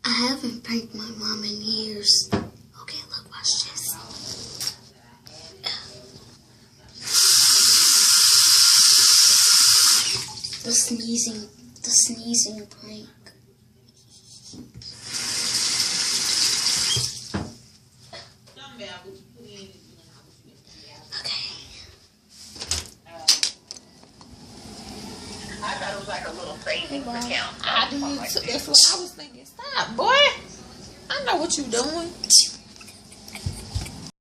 I haven't pranked my mom in years. Okay, look, watch this. The sneezing prank. I thought it was like a little savings account. I did too. That's what I was thinking. Stop, boy. I know what you doing.